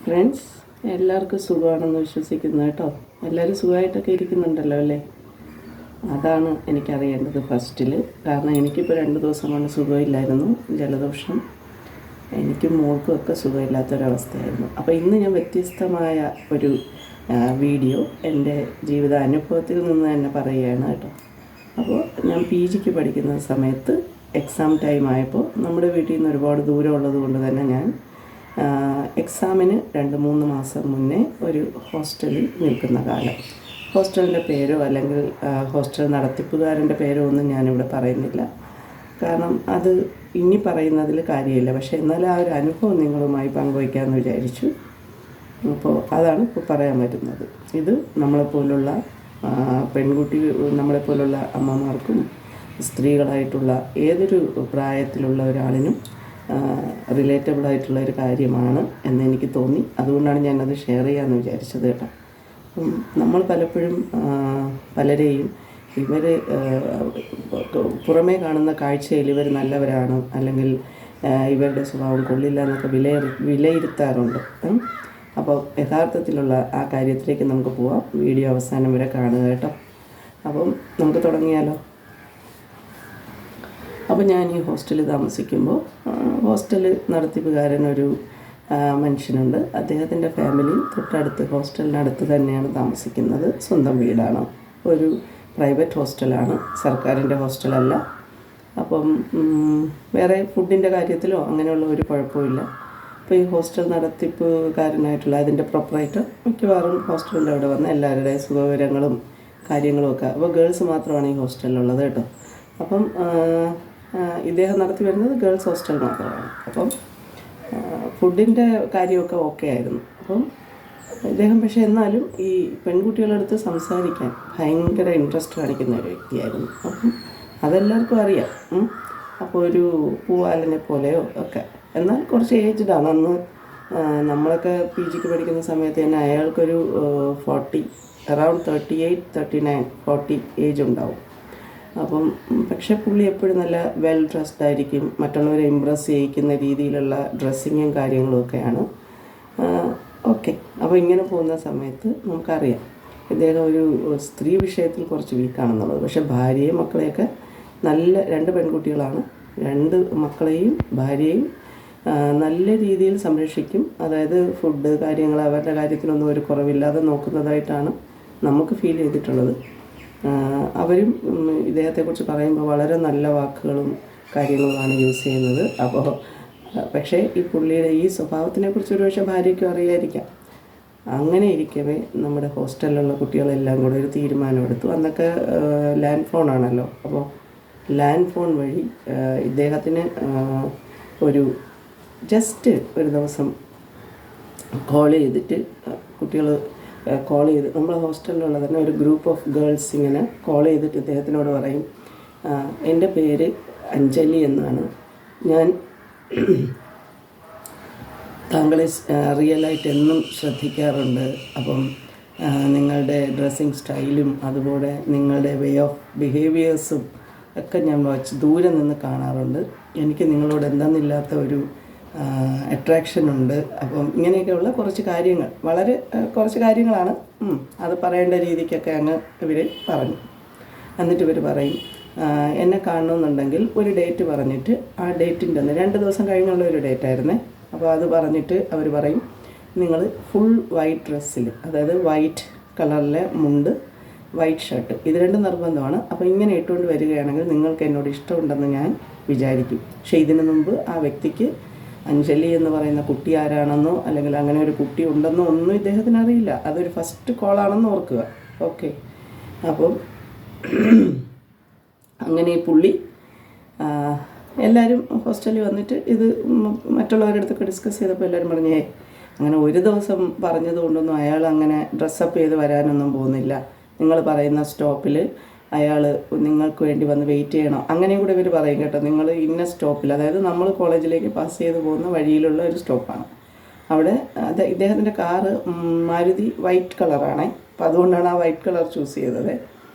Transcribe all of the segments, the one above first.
Friends, എല്ലാവർക്കും സുഖമാണെന്ന് വിശ്വസിക്കുന്നു കേട്ടോ. എല്ലാവരും സുഖമായിട്ടൊക്കെ ഇരിക്കുന്നുണ്ടല്ലോ അല്ലേ? അതാണ് എനിക്കറിയേണ്ടത് ഫസ്റ്റിൽ. കാരണം എനിക്കിപ്പോൾ 2 ദിവസം കൊണ്ട് സുഖമില്ലായിരുന്നു, ജലദോഷം. എനിക്കും മോൾക്കും ഒക്കെ സുഖമില്ലാത്തൊരവസ്ഥയായിരുന്നു. അപ്പോൾ ഇന്ന് ഞാൻ വ്യത്യസ്തമായ ഒരു വീഡിയോ എൻ്റെ ജീവിതാനുഭവത്തിൽ നിന്ന് തന്നെ പറയുകയാണ് കേട്ടോ. അപ്പോൾ ഞാൻ PGക്ക് പഠിക്കുന്ന സമയത്ത് എക്സാം ടൈം ആയപ്പോൾ നമ്മുടെ വീട്ടിൽ നിന്ന് ഒരുപാട് ദൂരം ഉള്ളത് കൊണ്ട് തന്നെ ഞാൻ എക്സാമിന് 2-3 മാസം മുന്നേ ഒരു ഹോസ്റ്റലിൽ നിൽക്കുന്ന കാലം. ഹോസ്റ്റലിൻ്റെ പേരോ അല്ലെങ്കിൽ ഹോസ്റ്റൽ നടത്തിപ്പുകാരൻ്റെ പേരോ ഒന്നും ഞാനിവിടെ പറയുന്നില്ല, കാരണം അത് ഇനി പറയുന്നതിൽ കാര്യമില്ല. പക്ഷേ എന്നാലും ആ ഒരു അനുഭവം നിങ്ങളുമായി പങ്കുവയ്ക്കാമെന്ന് വിചാരിച്ചു. അപ്പോൾ അതാണ് ഇപ്പോൾ പറയാൻ പറ്റുന്നത്. ഇത് നമ്മളെപ്പോലുള്ള നമ്മളെപ്പോലുള്ള അമ്മമാർക്കും സ്ത്രീകളായിട്ടുള്ള ഏതൊരു പ്രായത്തിലുള്ള ഒരാളിനും റിലേറ്റബിളായിട്ടുള്ള ഒരു കാര്യമാണ് എന്നെനിക്ക് തോന്നി. അതുകൊണ്ടാണ് ഞാനത് ഷെയർ ചെയ്യാമെന്ന് വിചാരിച്ചത് കേട്ടോ. നമ്മൾ പലപ്പോഴും പലരെയും ഇവർ പുറമേ കാണുന്ന കാഴ്ചയിൽ ഇവർ നല്ലവരാണ് അല്ലെങ്കിൽ ഇവരുടെ സ്വഭാവം കൊള്ളില്ല എന്നൊക്കെ വിലയിരുത്താറുണ്ട്. അപ്പോൾ യഥാർത്ഥത്തിലുള്ള ആ കാര്യത്തിലേക്ക് നമുക്ക് പോവാം. വീഡിയോ അവസാനം വരെ കാണുക കേട്ടോ. അപ്പം നമുക്ക് തുടങ്ങിയാലോ. അപ്പോൾ ഞാൻ ഈ ഹോസ്റ്റലിൽ താമസിക്കുമ്പോൾ ഹോസ്റ്റൽ നടത്തിപ്പുകാരനൊരു മനുഷ്യനുണ്ട്. അദ്ദേഹത്തിൻ്റെ ഫാമിലി തൊട്ടടുത്ത് ഹോസ്റ്റലിനടുത്ത് തന്നെയാണ് താമസിക്കുന്നത്. സ്വന്തം വീടാണ്. ഒരു പ്രൈവറ്റ് ഹോസ്റ്റലാണ്, സർക്കാരിൻ്റെ ഹോസ്റ്റലല്ല. അപ്പം വേറെ ഫുഡിൻ്റെ കാര്യത്തിലോ അങ്ങനെയുള്ള ഒരു കുഴപ്പമില്ല. അപ്പോൾ ഈ ഹോസ്റ്റൽ നടത്തിപ്പുകാരനായിട്ടുള്ള അതിൻ്റെ പ്രൊപ്പറേറ്റർ മിക്കവാറും ഹോസ്റ്റലിൻ്റെ അവിടെ വന്ന് എല്ലാവരുടെയും സുഖവിവരങ്ങളും കാര്യങ്ങളുമൊക്കെ. അപ്പോൾ ഗേൾസ് മാത്രമാണ് ഈ ഹോസ്റ്റലിലുള്ളത് കേട്ടോ. അപ്പം ഇദ്ദേഹം നടത്തി വരുന്നത് ഗേൾസ് ഹോസ്റ്റൽ മാത്രമാണ്. അപ്പം ഫുഡിൻ്റെ കാര്യമൊക്കെ ഓക്കെ ആയിരുന്നു. അപ്പം ഇദ്ദേഹം പക്ഷേ എന്നാലും ഈ പെൺകുട്ടികളടുത്ത് സംസാരിക്കാൻ ഭയങ്കര ഇൻട്രസ്റ്റ് കാണിക്കുന്ന ഒരു വ്യക്തിയായിരുന്നു. അപ്പം അതെല്ലാവർക്കും അറിയാം. അപ്പോൾ ഒരു പൂവാലിനെ പോലെയോ ഒക്കെ, എന്നാൽ കുറച്ച് ഏജ്ഡാണ്. അന്ന് നമ്മളൊക്കെ PGക്ക് പഠിക്കുന്ന സമയത്ത് തന്നെ അയാൾക്കൊരു 40, അറൗണ്ട് 38, 39, 40 ഏജ് ഉണ്ടാവും. അപ്പം പക്ഷേ പുള്ളി എപ്പോഴും നല്ല വെൽ ഡ്രസ്ഡ് ആയിരിക്കും. മറ്റുള്ളവരെ ഇമ്പ്രസ് ചെയ്യിക്കുന്ന രീതിയിലുള്ള ഡ്രസ്സിങ്ങും കാര്യങ്ങളും ഒക്കെയാണ്. ഓക്കെ, അപ്പോൾ ഇങ്ങനെ പോകുന്ന സമയത്ത് നമുക്കറിയാം ഇദ്ദേഹം ഒരു സ്ത്രീ വിഷയത്തിൽ കുറച്ച് വീക്കാണെന്നുള്ളത്. പക്ഷേ ഭാര്യയും മക്കളെയൊക്കെ നല്ല 2 പെൺകുട്ടികളാണ്. 2 മക്കളെയും ഭാര്യയും നല്ല രീതിയിൽ സംരക്ഷിക്കും. അതായത് ഫുഡ് കാര്യങ്ങൾ അവരുടെ കാര്യത്തിനൊന്നും ഒരു കുറവില്ലാതെ നോക്കുന്നതായിട്ടാണ് നമുക്ക് ഫീൽ ചെയ്തിട്ടുള്ളത്. അവരും ഇദ്ദേഹത്തെക്കുറിച്ച് പറയുമ്പോൾ വളരെ നല്ല വാക്കുകളും കാര്യങ്ങളുമാണ് യൂസ് ചെയ്യുന്നത്. അപ്പോൾ പക്ഷേ ഈ പുള്ളിയുടെ ഈ സ്വഭാവത്തിനെക്കുറിച്ച് ഒരു പക്ഷേ ഭാര്യയ്ക്കും അറിയായിരിക്കാം. അങ്ങനെ ഇരിക്കവേ നമ്മുടെ ഹോസ്റ്റലിലുള്ള കുട്ടികളെല്ലാം കൂടെ ഒരു തീരുമാനമെടുത്തു. അന്നൊക്കെ ലാൻഡ് ഫോണാണല്ലോ. അപ്പോൾ ലാൻഡ് ഫോൺ വഴി ഇദ്ദേഹത്തിന് ജസ്റ്റ് ഒരു ദിവസം കോൾ ചെയ്തിട്ട് കുട്ടികൾ കോൾ ചെയ്ത് നമ്മുടെ ഹോസ്റ്റലിലുള്ള തന്നെ ഒരു ഗ്രൂപ്പ് ഓഫ് ഗേൾസ് ഇങ്ങനെ കോൾ ചെയ്തിട്ട് ഇദ്ദേഹത്തിനോട് പറയും, എൻ്റെ പേര് അഞ്ജലി എന്നാണ്, ഞാൻ താങ്കളെ റിയലായിട്ട് എന്നും ശ്രദ്ധിക്കാറുണ്ട്. അപ്പം നിങ്ങളുടെ ഡ്രസ്സിങ് സ്റ്റൈലും അതുപോലെ നിങ്ങളുടെ വേ ഓഫ് ബിഹേവിയേഴ്സും ഒക്കെ ഞാൻ ദൂരെ നിന്ന് കാണാറുണ്ട്. എനിക്ക് നിങ്ങളോട് എന്താണെന്നില്ലാത്ത ഒരു അട്രാക്ഷൻ ഉണ്ട്. അപ്പം ഇങ്ങനെയൊക്കെയുള്ള കുറച്ച് കാര്യങ്ങൾ, വളരെ കുറച്ച് കാര്യങ്ങളാണ്. അത് പറയേണ്ട രീതിക്കൊക്കെ അങ്ങ് ഇവർ പറഞ്ഞു. എന്നിട്ട് ഇവർ പറയും, എന്നെ കാണണമെന്നുണ്ടെങ്കിൽ ഒരു ഡേറ്റ് പറഞ്ഞിട്ട് ആ ഡേറ്റിൻ്റെ അന്ന് 2 ദിവസം കഴിഞ്ഞുള്ള ഒരു ഡേറ്റായിരുന്നേ. അപ്പോൾ അത് പറഞ്ഞിട്ട് അവർ പറയും, നിങ്ങൾ ഫുൾ വൈറ്റ് ഡ്രസ്സിൽ, അതായത് വൈറ്റ് കളറിലെ മുണ്ട്, വൈറ്റ് ഷർട്ട്, ഇത് 2 നിർബന്ധമാണ്. അപ്പോൾ ഇങ്ങനെ ഇട്ടുകൊണ്ട് വരികയാണെങ്കിൽ നിങ്ങൾക്ക് എന്നോട് ഇഷ്ടമുണ്ടെന്ന് ഞാൻ വിചാരിക്കും. പക്ഷേ ഇതിനു മുമ്പ് ആ വ്യക്തിക്ക് അഞ്ജലി എന്ന് പറയുന്ന കുട്ടി ആരാണെന്നോ അല്ലെങ്കിൽ അങ്ങനെ ഒരു കുട്ടി ഉണ്ടെന്നോ ഒന്നും ഇദ്ദേഹത്തിന് അറിയില്ല. അതൊരു ഫസ്റ്റ് കോളാണെന്ന് ഓർക്കുക. ഓക്കെ, അപ്പം അങ്ങനെ ഈ പുള്ളി എല്ലാവരും ഹോസ്റ്റലിൽ വന്നിട്ട് ഇത് മറ്റുള്ളവരുടെ അടുത്തൊക്കെ ഡിസ്കസ് ചെയ്തപ്പോൾ എല്ലാവരും പറഞ്ഞേ, അങ്ങനെ ഒരു ദിവസം പറഞ്ഞത് കൊണ്ടൊന്നും അയാൾ അങ്ങനെ ഡ്രസ്സപ്പ് ചെയ്ത് വരാനൊന്നും പോകുന്നില്ല. നിങ്ങൾ പറയുന്ന സ്റ്റോപ്പിൽ അയാൾ നിങ്ങൾക്ക് വേണ്ടി വന്ന് വെയിറ്റ് ചെയ്യണം. അങ്ങനെയും കൂടെ ഇവർ പറയും കേട്ടോ. നിങ്ങൾ ഇന്ന സ്റ്റോപ്പിൽ, അതായത് നമ്മൾ കോളേജിലേക്ക് പാസ് ചെയ്ത് പോകുന്ന വഴിയിലുള്ള ഒരു സ്റ്റോപ്പാണ്. അവിടെ ഇദ്ദേഹത്തിൻ്റെ കാറ് മാരുതി വൈറ്റ് കളറാണ്. അപ്പോൾ അതുകൊണ്ടാണ് ആ വൈറ്റ് കളർ ചൂസ് ചെയ്തത്.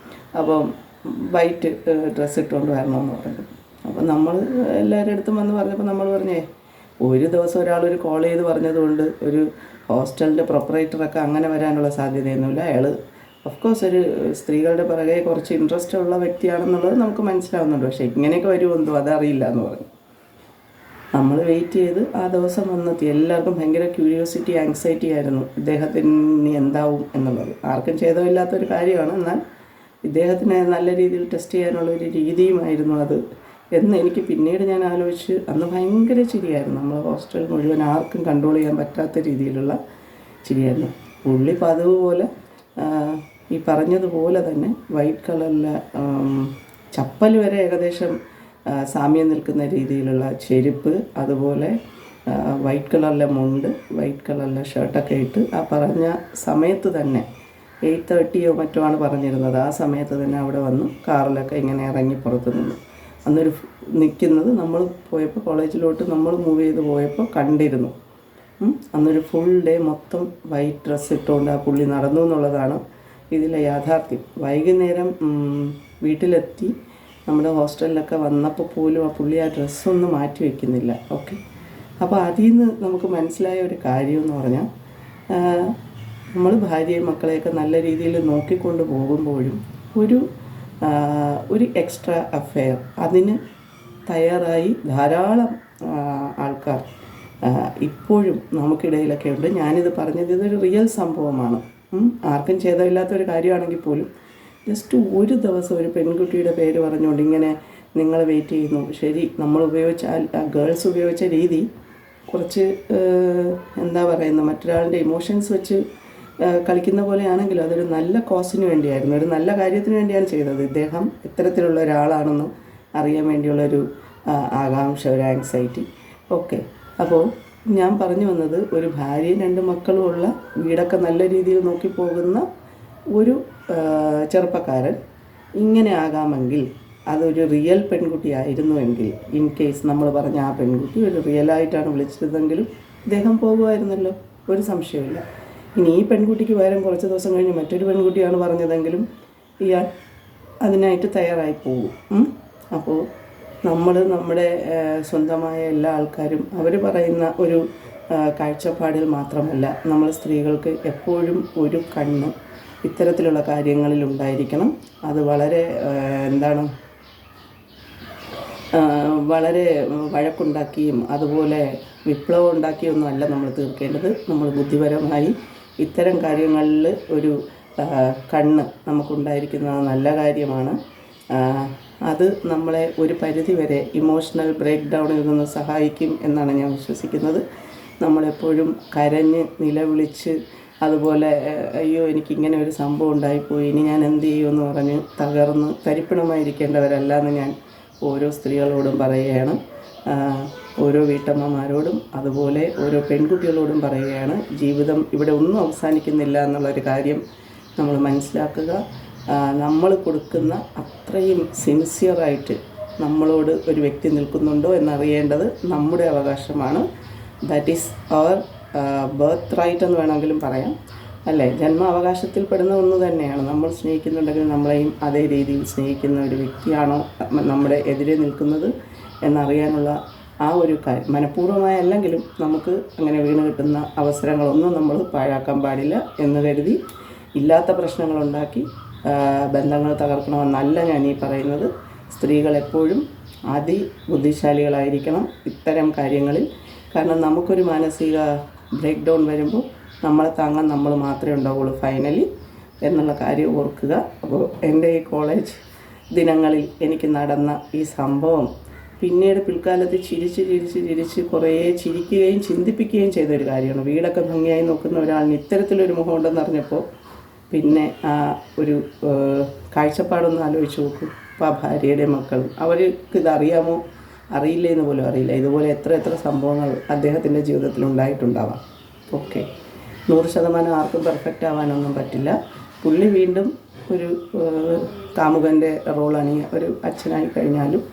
അപ്പം വൈറ്റ് ഡ്രസ്സ് ഇട്ടുകൊണ്ട് വരണമെന്ന് പറഞ്ഞു. അപ്പോൾ നമ്മൾ എല്ലാവരുടെ അടുത്തും വന്ന് പറഞ്ഞപ്പോൾ നമ്മൾ പറഞ്ഞേ, ഒരു ദിവസം ഒരാളൊരു കോൾ ചെയ്ത് പറഞ്ഞതുകൊണ്ട് ഒരു ഹോസ്റ്റലിൻ്റെ പ്രൊപ്പറേറ്ററൊക്കെ അങ്ങനെ വരാനുള്ള സാധ്യതയൊന്നുമില്ല. അയാൾ ഓഫ് കോഴ്സ് ഒരു സ്ത്രീകളുടെ പിറകെ കുറച്ച് ഇൻട്രസ്റ്റ് ഉള്ള വ്യക്തിയാണെന്നുള്ളത് നമുക്ക് മനസ്സിലാവുന്നുണ്ട്. പക്ഷേ ഇങ്ങനെയൊക്കെ വരുമെന്തോ അതറിയില്ല എന്ന് പറഞ്ഞു. നമ്മൾ വെയിറ്റ് ചെയ്ത് ആ ദിവസം വന്നെത്തി. എല്ലാവർക്കും ഭയങ്കര ക്യൂരിയോസിറ്റി, ആങ്സൈറ്റി ആയിരുന്നു ഇദ്ദേഹത്തിന് എന്താവും എന്നുള്ളത്. ആർക്കും ഛേദമില്ലാത്തൊരു കാര്യമാണ്, എന്നാൽ ഇദ്ദേഹത്തിനെ നല്ല രീതിയിൽ ടെസ്റ്റ് ചെയ്യാനുള്ളൊരു രീതിയുമായിരുന്നു അത് എന്ന് എനിക്ക് പിന്നീട് ഞാൻ ആലോചിച്ച്. അന്ന് ഭയങ്കര ചിരിയായിരുന്നു. നമ്മൾ ഹോസ്റ്റൽ മുഴുവൻ ആർക്കും കൺട്രോൾ ചെയ്യാൻ പറ്റാത്ത രീതിയിലുള്ള ചിരിയായിരുന്നു. പുള്ളി പതിവ് പോലെ ഈ പറഞ്ഞതുപോലെ തന്നെ വൈറ്റ് കളറിലെ ചപ്പൽ വരെ ഏകദേശം സാമ്യം നിൽക്കുന്ന രീതിയിലുള്ള ചെരുപ്പ്, അതുപോലെ വൈറ്റ് കളറിലെ മുണ്ട്, വൈറ്റ് കളറിലെ ഷർട്ടൊക്കെ ഇട്ട് ആ പറഞ്ഞ സമയത്ത് തന്നെ 8:30 മറ്റോ ആണ് പറഞ്ഞിരുന്നത്. ആ സമയത്ത് തന്നെ അവിടെ വന്ന് കാറിലൊക്കെ ഇങ്ങനെ ഇറങ്ങി പുറത്ത് നിന്നു. അന്നൊരു നിൽക്കുന്നത് നമ്മൾ പോയപ്പോൾ, കോളേജിലോട്ട് നമ്മൾ മൂവ് ചെയ്ത് പോയപ്പോൾ കണ്ടിരുന്നു. അന്നൊരു ഫുൾ ഡേ മൊത്തം വൈറ്റ് ഡ്രസ്സ് ഇട്ടുകൊണ്ട് ആ പുള്ളി നടന്നു എന്നുള്ളതാണ് ഇതിലെ യാഥാർത്ഥ്യം. വൈകുന്നേരം വീട്ടിലെത്തി നമ്മുടെ ഹോസ്റ്റലിലൊക്കെ വന്നപ്പോൾ പോലും ആ പുള്ളി ആ ഡ്രസ്സൊന്നും മാറ്റി വയ്ക്കുന്നില്ല. ഓക്കെ, അപ്പോൾ അതിൽ നിന്ന് നമുക്ക് മനസ്സിലായ ഒരു കാര്യം എന്ന് പറഞ്ഞാൽ, നമ്മൾ ഭാര്യയും മക്കളെയൊക്കെ നല്ല രീതിയിൽ നോക്കിക്കൊണ്ട് പോകുമ്പോഴും ഒരു എക്സ്ട്രാ അഫെയർ അതിന് തയ്യാറായി ധാരാളം ആൾക്കാർ ഇപ്പോഴും നമുക്കിടയിലൊക്കെ ഉണ്ട്. ഞാനിത് പറഞ്ഞത് ഇതൊരു റിയൽ സംഭവമാണ്. ആർക്കും ഛേദമില്ലാത്തൊരു കാര്യമാണെങ്കിൽ പോലും ജസ്റ്റ് ഒരു ദിവസം ഒരു പെൺകുട്ടിയുടെ പേര് പറഞ്ഞുകൊണ്ട് ഇങ്ങനെ നിങ്ങൾ വെയിറ്റ് ചെയ്യുന്നു. ശരി, നമ്മൾ ഉപയോഗിച്ച ഗേൾസ് ഉപയോഗിച്ച രീതി കുറച്ച് എന്താ പറയുന്നത്, മറ്റൊരാളുടെ ഇമോഷൻസ് വെച്ച് കളിക്കുന്ന പോലെയാണെങ്കിലും അതൊരു നല്ല കോസിന് വേണ്ടിയായിരുന്നു, ഒരു നല്ല കാര്യത്തിന് വേണ്ടിയാണ് ചെയ്തത്. ഇദ്ദേഹം ഇത്തരത്തിലുള്ള ഒരാളാണെന്ന് അറിയാൻ വേണ്ടിയുള്ളൊരു ആകാംക്ഷ, ഒരു ആങ്സൈറ്റി. ഓക്കെ, അപ്പോൾ ഞാൻ പറഞ്ഞു വന്നത്, ഒരു ഭാര്യയും 2 മക്കളുമുള്ള വീടൊക്കെ നല്ല രീതിയിൽ നോക്കി പോകുന്ന ഒരു ചെറുപ്പക്കാരൻ ഇങ്ങനെ ആകാമെങ്കിൽ അതൊരു റിയൽ പെൺകുട്ടി ആയിരുന്നുവെങ്കിൽ, ഇൻ കേസ് നമ്മൾ പറഞ്ഞ ആ പെൺകുട്ടി ഒരു റിയലായിട്ടാണ് വിളിച്ചതെങ്കിലും ഇദ്ദേഹം പോകുമായിരുന്നല്ലോ, ഒരു സംശയമില്ല. ഇനി ഈ പെൺകുട്ടിക്ക് പകരം കുറച്ച് ദിവസം കഴിഞ്ഞ് മറ്റൊരു പെൺകുട്ടിയാണ് പറഞ്ഞതെങ്കിലും ഇയാൾ അതിനായിട്ട് തയ്യാറായി പോകും. അപ്പോൾ നമ്മുടെ സ്വന്തമായ എല്ലാ ആൾക്കാരും അവർ പറയുന്ന ഒരു കാഴ്ചപ്പാടിൽ മാത്രമല്ല, നമ്മൾ സ്ത്രീകൾക്ക് എപ്പോഴും ഒരു കണ്ണ് ഇത്തരത്തിലുള്ള കാര്യങ്ങളിൽ ഉണ്ടായിരിക്കണം. അത് വളരെ വളരെ വഴക്കുണ്ടാക്കിയും അതുപോലെ വിപ്ലവം ഉണ്ടാക്കിയൊന്നും അല്ല നമ്മൾ തീർക്കേണ്ടത്. നമ്മൾ ബുദ്ധിപരമായി ഇത്തരം കാര്യങ്ങളിൽ ഒരു കണ്ണ് നമുക്കുണ്ടായിരിക്കുന്നത് നല്ല കാര്യമാണ്. അത് നമ്മളെ ഒരു പരിധിവരെ ഇമോഷണൽ ബ്രേക്ക് ഡൗണിൽ നിന്ന് സഹായിക്കും എന്നാണ് ഞാൻ വിശ്വസിക്കുന്നത്. നമ്മളെപ്പോഴും കരഞ്ഞ് നിലവിളിച്ച് അതുപോലെ അയ്യോ എനിക്കിങ്ങനെ ഒരു സംഭവം ഉണ്ടായിപ്പോയി, ഇനി ഞാൻ എന്ത് ചെയ്യുമെന്ന് പറഞ്ഞ് തകർന്ന് തരിപ്പണമായിരിക്കേണ്ടവരല്ല എന്ന് ഞാൻ ഓരോ സ്ത്രീകളോടും പറയുകയാണ്. ഓരോ വീട്ടമ്മമാരോടും അതുപോലെ ഓരോ പെൺകുട്ടികളോടും പറയുകയാണ്, ജീവിതം ഇവിടെ ഒന്നും അവസാനിക്കുന്നില്ല എന്നുള്ളൊരു കാര്യം നമ്മൾ മനസ്സിലാക്കുക. നമ്മൾ കൊടുക്കുന്ന അത്രയും സിൻസിയറായിട്ട് നമ്മളോട് ഒരു വ്യക്തി നിൽക്കുന്നുണ്ടോ എന്നറിയേണ്ടത് നമ്മുടെ അവകാശമാണ്. That is our birth right എന്ന് വേണമെങ്കിലും പറയാം, അല്ലേ? ജന്മാവകാശത്തിൽപ്പെടുന്ന ഒന്ന് തന്നെയാണ്. നമ്മൾ സ്നേഹിക്കുന്നുണ്ടെങ്കിൽ നമ്മളെയും അതേ രീതിയിൽ സ്നേഹിക്കുന്ന ഒരു വ്യക്തിയാണോ നമ്മുടെ എതിരെ നിൽക്കുന്നത് എന്നറിയാനുള്ള ആ ഒരു കാര്യം മനഃപൂർവ്വമായ അല്ലെങ്കിലും നമുക്ക് അങ്ങനെ വീണ് കിട്ടുന്ന അവസരങ്ങളൊന്നും നമ്മൾ പാഴാക്കാൻ പാടില്ല എന്ന് കരുതി ഇല്ലാത്ത പ്രശ്നങ്ങളുണ്ടാക്കി ബന്ധങ്ങൾ തകർക്കണമെന്നല്ല ഞാൻ ഈ പറയുന്നത്. സ്ത്രീകൾ എപ്പോഴും അതിബുദ്ധിശാലികളായിരിക്കണം ഇത്തരം കാര്യങ്ങളിൽ. കാരണം നമുക്കൊരു മാനസിക ബ്രേക്ക് ഡൗൺ വരുമ്പോൾ നമ്മളെ താങ്ങാൻ നമ്മൾ മാത്രമേ ഉണ്ടാവുള്ളൂ ഫൈനലി എന്നുള്ള കാര്യം ഓർക്കുക. അപ്പോൾ എൻ്റെ ഈ കോളേജ് ദിനങ്ങളിൽ എനിക്ക് നടന്ന ഈ സംഭവം പിന്നീട് പിൽക്കാലത്ത് ചിരിച്ച് കുറേ ചിരിക്കുകയും ചിന്തിപ്പിക്കുകയും ചെയ്തൊരു കാര്യമാണ്. വീടൊക്കെ ഭംഗിയായി നോക്കുന്ന ഒരാളിന് ഇത്തരത്തിലൊരു മുഖം ഉണ്ടെന്ന് അറിഞ്ഞപ്പോൾ പിന്നെ ആ ഒരു കാഴ്ചപ്പാടൊന്ന് ആലോചിച്ച് നോക്കും. അപ്പോൾ ആ ഭാര്യയുടെ മക്കളും അവർക്ക് ഇതറിയാമോ അറിയില്ല എന്ന് പോലും അറിയില്ല. ഇതുപോലെ എത്ര സംഭവങ്ങൾ അദ്ദേഹത്തിൻ്റെ ജീവിതത്തിൽ ഉണ്ടായിട്ടുണ്ടാവാം. ഓക്കെ, 100% ആർക്കും പെർഫെക്റ്റ് ആവാനൊന്നും പറ്റില്ല. പുള്ളി വീണ്ടും ഒരു കാമുകൻ്റെ റോളാണ്. ഒരു അച്ഛനായി കഴിഞ്ഞാലും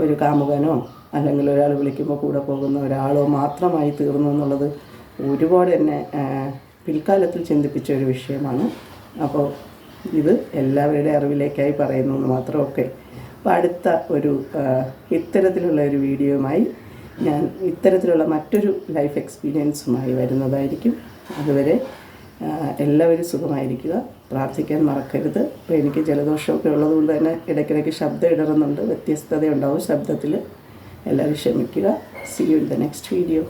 ഒരു കാമുകനോ അല്ലെങ്കിൽ ഒരാൾ വിളിക്കുമ്പോൾ കൂടെ പോകുന്ന ഒരാളോ മാത്രമായി തീർന്നു എന്നുള്ളത് ഒരുപാട് എന്നെ പിൽക്കാലത്തിൽ ചിന്തിപ്പിച്ച ഒരു വിഷയമാണ്. അപ്പോൾ ഇത് എല്ലാവരുടെ അറിവിലേക്കായി പറയുന്നു എന്ന് മാത്രം. ഓക്കെ, അപ്പോൾ അടുത്ത ഒരു ഇത്തരത്തിലുള്ള ഒരു വീഡിയോയുമായി ഞാൻ ഇത്തരത്തിലുള്ള മറ്റൊരു ലൈഫ് എക്സ്പീരിയൻസുമായി വരുന്നതായിരിക്കും. അതുവരെ എല്ലാവരും സുഖമായിരിക്കുക, പ്രാർത്ഥിക്കാൻ മറക്കരുത്. ഇപ്പോൾ എനിക്ക് ജലദോഷമൊക്കെ ഉള്ളതുകൊണ്ട് തന്നെ ഇടയ്ക്കിടയ്ക്ക് ശബ്ദം ഇടറുന്നുണ്ട്, വ്യത്യസ്തതയുണ്ടാവും ശബ്ദത്തിൽ. എല്ലാവരും ക്ഷമിക്കുക. See you in the next video.